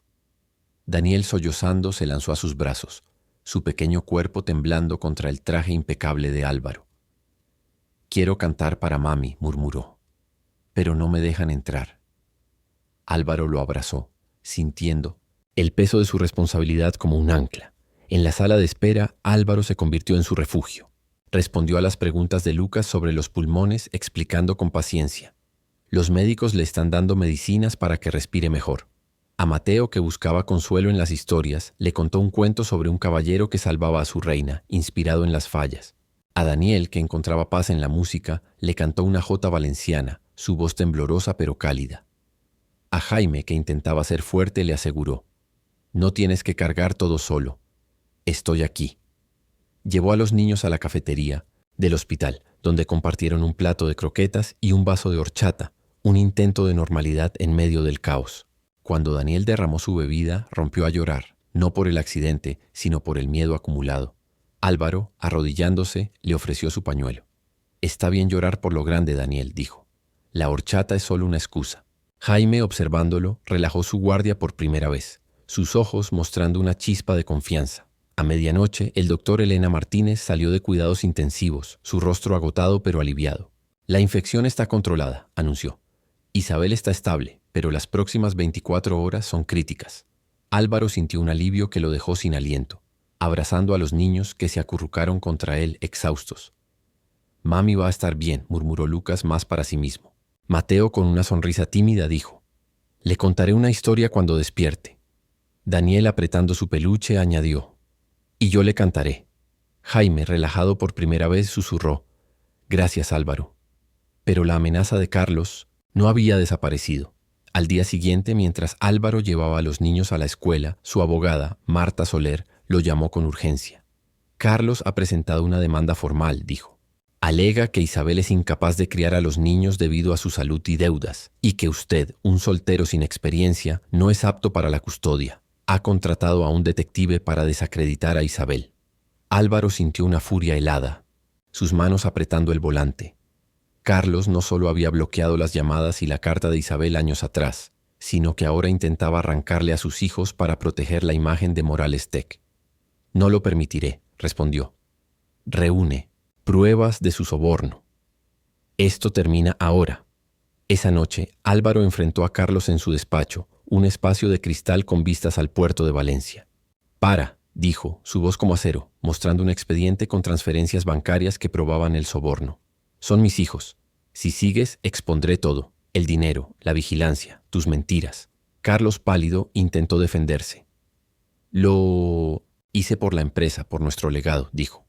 Daniel, sollozando, se lanzó a sus brazos, su pequeño cuerpo temblando contra el traje impecable de Álvaro. «Quiero cantar para mami», murmuró, «pero no me dejan entrar». Álvaro lo abrazó, sintiendo el peso de su responsabilidad como un ancla. En la sala de espera, Álvaro se convirtió en su refugio. Respondió a las preguntas de Lucas sobre los pulmones, explicando con paciencia. Los médicos le están dando medicinas para que respire mejor. A Mateo, que buscaba consuelo en las historias, le contó un cuento sobre un caballero que salvaba a su reina, inspirado en las fallas. A Daniel, que encontraba paz en la música, le cantó una jota valenciana, su voz temblorosa pero cálida. A Jaime, que intentaba ser fuerte, le aseguró: «No tienes que cargar todo solo. Estoy aquí». Llevó a los niños a la cafetería del hospital, donde compartieron un plato de croquetas y un vaso de horchata, un intento de normalidad en medio del caos. Cuando Daniel derramó su bebida, rompió a llorar, no por el accidente, sino por el miedo acumulado. Álvaro, arrodillándose, le ofreció su pañuelo. «Está bien llorar por lo grande, Daniel», dijo. «La horchata es solo una excusa». Jaime, observándolo, relajó su guardia por primera vez, sus ojos mostrando una chispa de confianza. A medianoche, el doctor Elena Martínez salió de cuidados intensivos, su rostro agotado pero aliviado. «La infección está controlada», anunció. «Isabel está estable, pero las próximas 24 horas son críticas». Álvaro sintió un alivio que lo dejó sin aliento, abrazando a los niños que se acurrucaron contra él, exhaustos. «Mami va a estar bien», murmuró Lucas más para sí mismo. Mateo, con una sonrisa tímida, dijo: «Le contaré una historia cuando despierte». Daniel, apretando su peluche, añadió: «Y yo le cantaré». Jaime, relajado por primera vez, susurró: «Gracias, Álvaro». Pero la amenaza de Carlos no había desaparecido. Al día siguiente, mientras Álvaro llevaba a los niños a la escuela, su abogada, Marta Soler, lo llamó con urgencia. «Carlos ha presentado una demanda formal», dijo. «Alega que Isabel es incapaz de criar a los niños debido a su salud y deudas, y que usted, un soltero sin experiencia, no es apto para la custodia. Ha contratado a un detective para desacreditar a Isabel». Álvaro sintió una furia helada, sus manos apretando el volante. Carlos no solo había bloqueado las llamadas y la carta de Isabel años atrás, sino que ahora intentaba arrancarle a sus hijos para proteger la imagen de Morales Tech. «No lo permitiré», respondió. «Reúne pruebas de su soborno. Esto termina ahora». Esa noche, Álvaro enfrentó a Carlos en su despacho, un espacio de cristal con vistas al puerto de Valencia. «Para», dijo, su voz como acero, mostrando un expediente con transferencias bancarias que probaban el soborno. «Son mis hijos. Si sigues, expondré todo. El dinero, la vigilancia, tus mentiras». Carlos, pálido, intentó defenderse. «Lo hice por la empresa, por nuestro legado», dijo.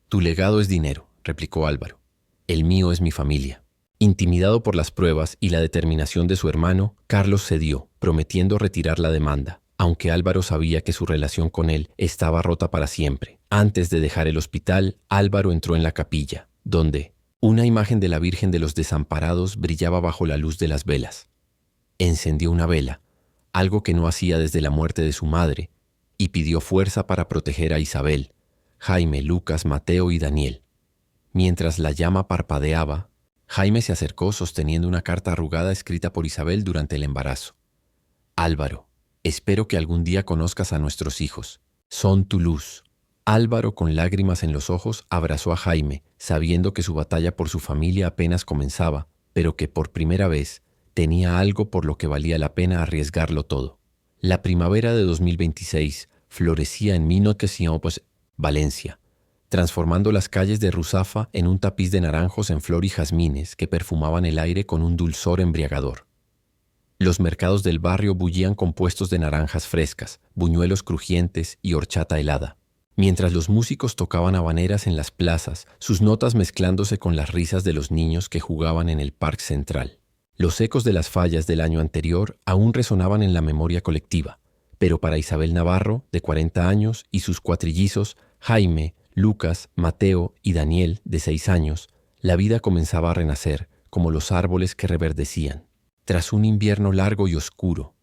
«Tu legado es dinero», replicó Álvaro. «El mío es mi familia». Intimidado por las pruebas y la determinación de su hermano, Carlos cedió, prometiendo retirar la demanda, aunque Álvaro sabía que su relación con él estaba rota para siempre. Antes de dejar el hospital, Álvaro entró en la capilla, donde una imagen de la Virgen de los Desamparados brillaba bajo la luz de las velas. Encendió una vela, algo que no hacía desde la muerte de su madre, y pidió fuerza para proteger a Isabel, Jaime, Lucas, Mateo y Daniel. Mientras la llama parpadeaba, Jaime se acercó sosteniendo una carta arrugada escrita por Isabel durante el embarazo. «Álvaro, espero que algún día conozcas a nuestros hijos. Son tu luz». Álvaro, con lágrimas en los ojos, abrazó a Jaime, sabiendo que su batalla por su familia apenas comenzaba, pero que por primera vez tenía algo por lo que valía la pena arriesgarlo todo. La primavera de 2026 florecía en Minot-Quesión, Valencia, transformando las calles de Ruzafa en un tapiz de naranjos en flor y jazmines que perfumaban el aire con un dulzor embriagador. Los mercados del barrio bullían compuestos de naranjas frescas, buñuelos crujientes y horchata helada, mientras los músicos tocaban habaneras en las plazas, sus notas mezclándose con las risas de los niños que jugaban en el Parque Central. Los ecos de las fallas del año anterior aún resonaban en la memoria colectiva, pero para Isabel Navarro, de 40 años, y sus cuatrillizos, Jaime, Lucas, Mateo y Daniel, de 6 años, la vida comenzaba a renacer como los árboles que reverdecían. Tras un invierno largo y oscuro,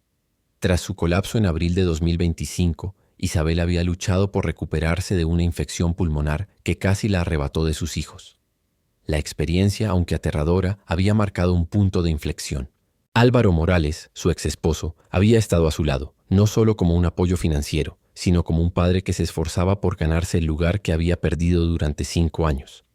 tras su colapso en abril de 2025, Isabel había luchado por recuperarse de una infección pulmonar que casi la arrebató de sus hijos. La experiencia, aunque aterradora, había marcado un punto de inflexión. Álvaro Morales, su exesposo, había estado a su lado, no solo como un apoyo financiero, sino como un padre que se esforzaba por ganarse el lugar que había perdido durante 5 años.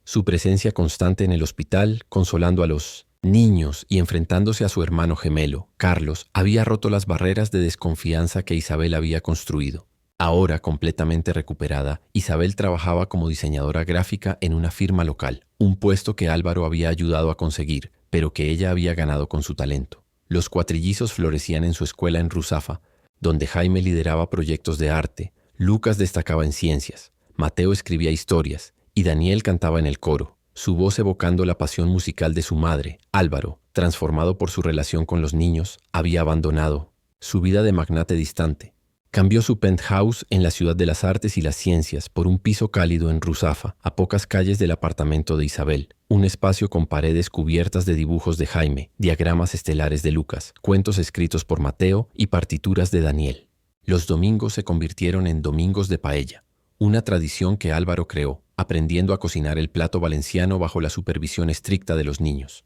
Su presencia constante en el hospital, consolando a los niños y enfrentándose a su hermano gemelo, Carlos, había roto las barreras de desconfianza que Isabel había construido. Ahora, completamente recuperada, Isabel trabajaba como diseñadora gráfica en una firma local, un puesto que Álvaro había ayudado a conseguir, pero que ella había ganado con su talento. Los cuatrillizos florecían en su escuela en Ruzafa, donde Jaime lideraba proyectos de arte, Lucas destacaba en ciencias, Mateo escribía historias y Daniel cantaba en el coro, su voz evocando la pasión musical de su madre. Álvaro, transformado por su relación con los niños, había abandonado su vida de magnate distante. Cambió su penthouse en la ciudad de las artes y las ciencias por un piso cálido en Ruzafa, a pocas calles del apartamento de Isabel, un espacio con paredes cubiertas de dibujos de Jaime, diagramas estelares de Lucas, cuentos escritos por Mateo y partituras de Daniel. Los domingos se convirtieron en domingos de paella, una tradición que Álvaro creó, aprendiendo a cocinar el plato valenciano bajo la supervisión estricta de los niños.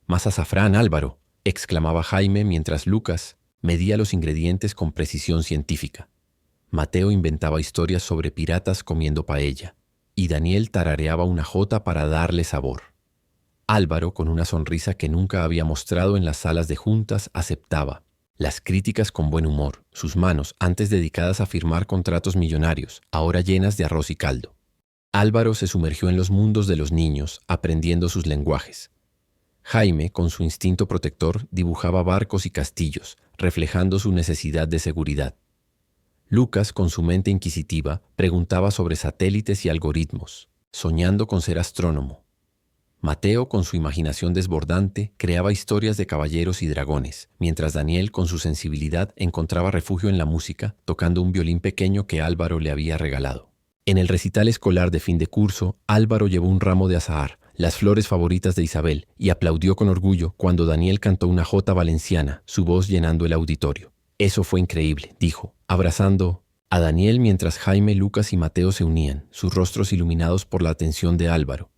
«Más azafrán, Álvaro», exclamaba Jaime mientras Lucas medía los ingredientes con precisión científica. Mateo inventaba historias sobre piratas comiendo paella, y Daniel tarareaba una jota para darle sabor. Álvaro, con una sonrisa que nunca había mostrado en las salas de juntas, aceptaba las críticas con buen humor, sus manos, antes dedicadas a firmar contratos millonarios, ahora llenas de arroz y caldo. Álvaro se sumergió en los mundos de los niños, aprendiendo sus lenguajes. Jaime, con su instinto protector, dibujaba barcos y castillos, reflejando su necesidad de seguridad. Lucas, con su mente inquisitiva, preguntaba sobre satélites y algoritmos, soñando con ser astrónomo. Mateo, con su imaginación desbordante, creaba historias de caballeros y dragones, mientras Daniel, con su sensibilidad, encontraba refugio en la música, tocando un violín pequeño que Álvaro le había regalado. En el recital escolar de fin de curso, Álvaro llevó un ramo de azahar, las flores favoritas de Isabel, y aplaudió con orgullo cuando Daniel cantó una jota valenciana, su voz llenando el auditorio. «Eso fue increíble», dijo, abrazando a Daniel mientras Jaime, Lucas y Mateo se unían, sus rostros iluminados por la atención de Álvaro.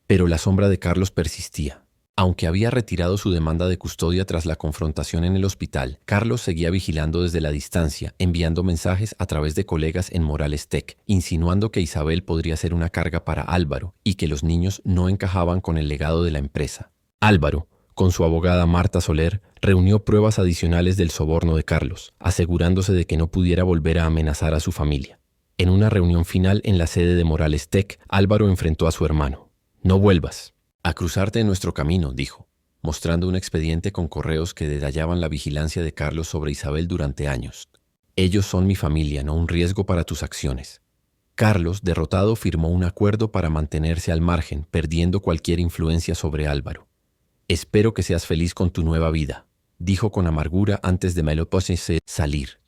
Pero la sombra de Carlos persistía. Aunque había retirado su demanda de custodia tras la confrontación en el hospital, Carlos seguía vigilando desde la distancia, enviando mensajes a través de colegas en Morales Tech, insinuando que Isabel podría ser una carga para Álvaro y que los niños no encajaban con el legado de la empresa. Álvaro, con su abogada Marta Soler, reunió pruebas adicionales del soborno de Carlos, asegurándose de que no pudiera volver a amenazar a su familia. En una reunión final en la sede de Morales Tech, Álvaro enfrentó a su hermano. «No vuelvas a cruzarte en nuestro camino», dijo, mostrando un expediente con correos que detallaban la vigilancia de Carlos sobre Isabel durante años. «Ellos son mi familia, no un riesgo para tus acciones». Carlos, derrotado, firmó un acuerdo para mantenerse al margen, perdiendo cualquier influencia sobre Álvaro. «Espero que seas feliz con tu nueva vida», dijo con amargura antes de Meloposense salir.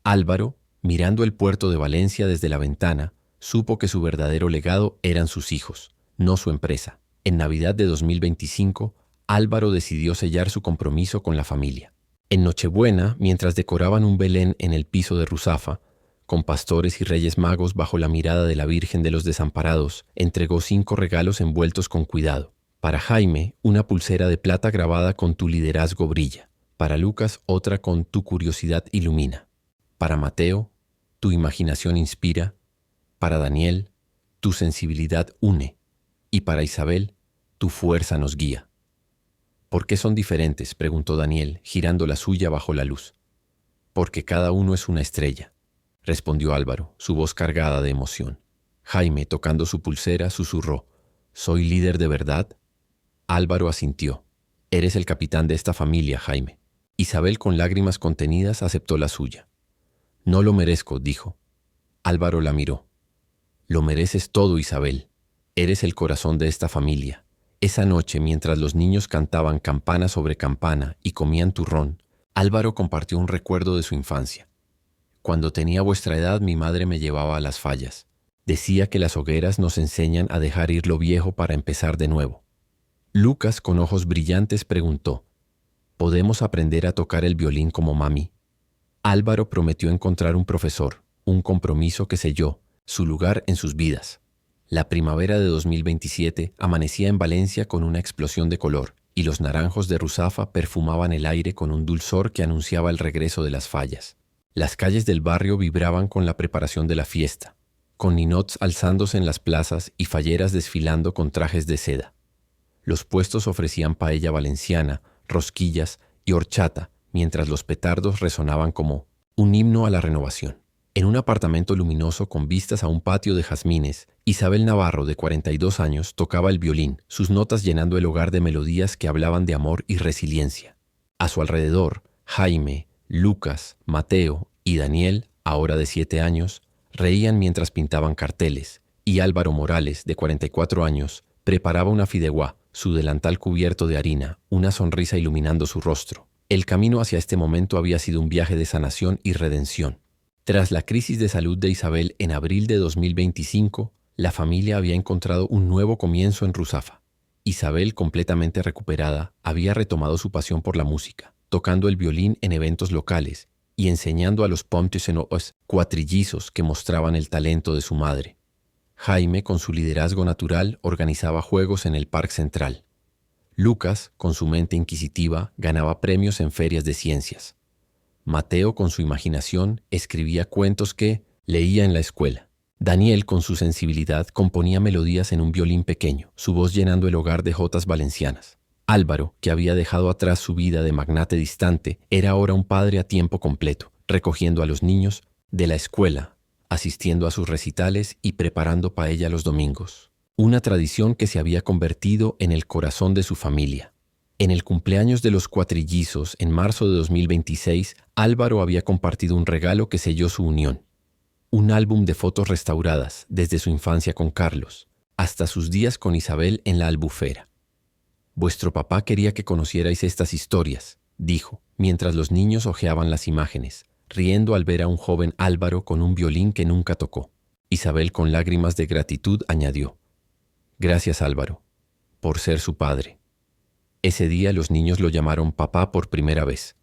Álvaro, mirando el puerto de Valencia desde la ventana, supo que su verdadero legado eran sus hijos, no su empresa. En Navidad de 2025, Álvaro decidió sellar su compromiso con la familia. En Nochebuena, mientras decoraban un Belén en el piso de Ruzafa, con pastores y reyes magos bajo la mirada de la Virgen de los Desamparados, entregó 5 regalos envueltos con cuidado. Para Jaime, una pulsera de plata grabada con «Tu liderazgo brilla». Para Lucas, otra con «Tu curiosidad ilumina». Para Mateo, «Tu imaginación inspira». Para Daniel, «Tu sensibilidad une». Y para Isabel, «Tu fuerza nos guía». «¿Por qué son diferentes?», preguntó Daniel, girando la suya bajo la luz. «Porque cada uno es una estrella», respondió Álvaro, su voz cargada de emoción. Jaime, tocando su pulsera, susurró: «¿Soy líder de verdad?». Álvaro asintió. «Eres el capitán de esta familia, Jaime». Isabel, con lágrimas contenidas, aceptó la suya. «No lo merezco», dijo. Álvaro la miró. «Lo mereces todo, Isabel. Eres el corazón de esta familia». Esa noche, mientras los niños cantaban campana sobre campana y comían turrón, Álvaro compartió un recuerdo de su infancia. «Cuando tenía vuestra edad, mi madre me llevaba a las fallas. Decía que las hogueras nos enseñan a dejar ir lo viejo para empezar de nuevo». Lucas, con ojos brillantes, preguntó: «¿Podemos aprender a tocar el violín como mami?». Álvaro prometió encontrar un profesor, un compromiso que selló su lugar en sus vidas. La primavera de 2027 amanecía en Valencia con una explosión de color, y los naranjos de Ruzafa perfumaban el aire con un dulzor que anunciaba el regreso de las fallas. Las calles del barrio vibraban con la preparación de la fiesta, con ninots alzándose en las plazas y falleras desfilando con trajes de seda. Los puestos ofrecían paella valenciana, rosquillas y horchata, mientras los petardos resonaban como un himno a la renovación. En un apartamento luminoso con vistas a un patio de jazmines, Isabel Navarro, de 42 años, tocaba el violín, sus notas llenando el hogar de melodías que hablaban de amor y resiliencia. A su alrededor, Jaime, Lucas, Mateo y Daniel, ahora de 7 años, reían mientras pintaban carteles, y Álvaro Morales, de 44 años, preparaba una fideuá, su delantal cubierto de harina, una sonrisa iluminando su rostro. El camino hacia este momento había sido un viaje de sanación y redención. Tras la crisis de salud de Isabel en abril de 2025, la familia había encontrado un nuevo comienzo en Ruzafa. Isabel, completamente recuperada, había retomado su pasión por la música, tocando el violín en eventos locales y enseñando a los pomtesenoos cuatrillizos que mostraban el talento de su madre. Jaime, con su liderazgo natural, organizaba juegos en el Parque Central. Lucas, con su mente inquisitiva, ganaba premios en ferias de ciencias. Mateo, con su imaginación, escribía cuentos que leía en la escuela. Daniel, con su sensibilidad, componía melodías en un violín pequeño, su voz llenando el hogar de jotas valencianas. Álvaro, que había dejado atrás su vida de magnate distante, era ahora un padre a tiempo completo, recogiendo a los niños de la escuela, asistiendo a sus recitales y preparando paella los domingos. Una tradición que se había convertido en el corazón de su familia. En el cumpleaños de los cuatrillizos, en marzo de 2026, Álvaro había compartido un regalo que selló su unión. Un álbum de fotos restauradas, desde su infancia con Carlos, hasta sus días con Isabel en la Albufera. «Vuestro papá quería que conocierais estas historias», dijo, mientras los niños hojeaban las imágenes, riendo al ver a un joven Álvaro con un violín que nunca tocó. Isabel, con lágrimas de gratitud, añadió: «Gracias, Álvaro, por ser su padre». Ese día los niños lo llamaron papá por primera vez,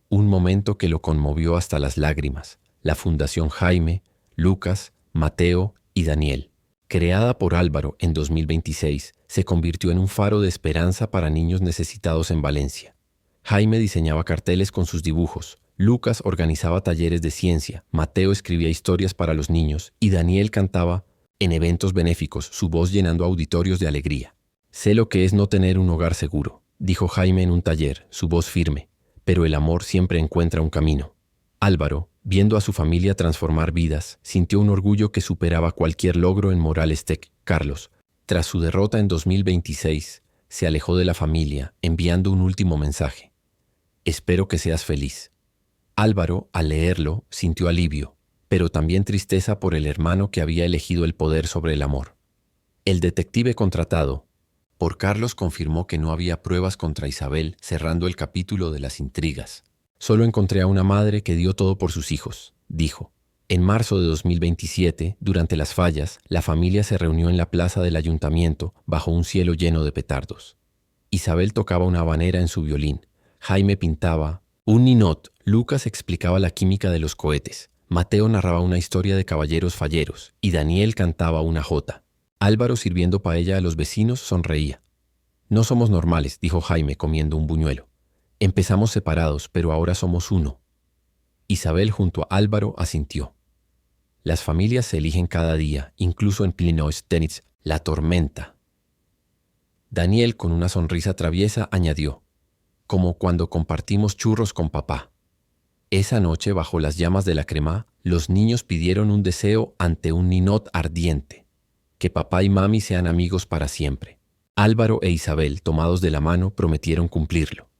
un momento que lo conmovió hasta las lágrimas. La Fundación Jaime, Lucas, Mateo y Daniel creada por Álvaro en 2026, se convirtió en un faro de esperanza para niños necesitados en Valencia. Jaime diseñaba carteles con sus dibujos, Lucas organizaba talleres de ciencia, Mateo escribía historias para los niños y Daniel cantaba en eventos benéficos, su voz llenando auditorios de alegría. Sé lo que es no tener un hogar seguro, dijo Jaime en un taller, su voz firme, pero el amor siempre encuentra un camino. Álvaro, viendo a su familia transformar vidas, sintió un orgullo que superaba cualquier logro en Morales Tech. Carlos, tras su derrota en 2026, se alejó de la familia, enviando un último mensaje. Espero que seas feliz. Álvaro, al leerlo, sintió alivio, pero también tristeza por el hermano que había elegido el poder sobre el amor. El detective contratado por Carlos confirmó que no había pruebas contra Isabel, cerrando el capítulo de las intrigas. Solo encontré a una madre que dio todo por sus hijos, dijo. En marzo de 2027, durante las fallas, la familia se reunió en la plaza del ayuntamiento bajo un cielo lleno de petardos. Isabel tocaba una habanera en su violín, Jaime pintaba un ninot, Lucas explicaba la química de los cohetes, Mateo narraba una historia de caballeros falleros y Daniel cantaba una jota. Álvaro, sirviendo paella a los vecinos, sonreía. No somos normales, dijo Jaime comiendo un buñuelo. Empezamos separados, pero ahora somos uno. Isabel junto a Álvaro asintió. Las familias se eligen cada día, incluso en Plinostenitz, la tormenta. Daniel, con una sonrisa traviesa, añadió, como cuando compartimos churros con papá. Esa noche, bajo las llamas de la crema, los niños pidieron un deseo ante un ninot ardiente. Que papá y mami sean amigos para siempre. Álvaro e Isabel, tomados de la mano, prometieron cumplirlo.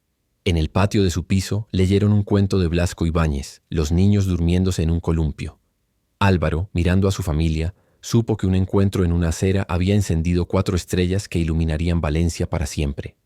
En el patio de su piso, leyeron un cuento de Blasco Ibáñez, los niños durmiéndose en un columpio. Álvaro, mirando a su familia, supo que un encuentro en una acera había encendido 4 estrellas que iluminarían Valencia para siempre.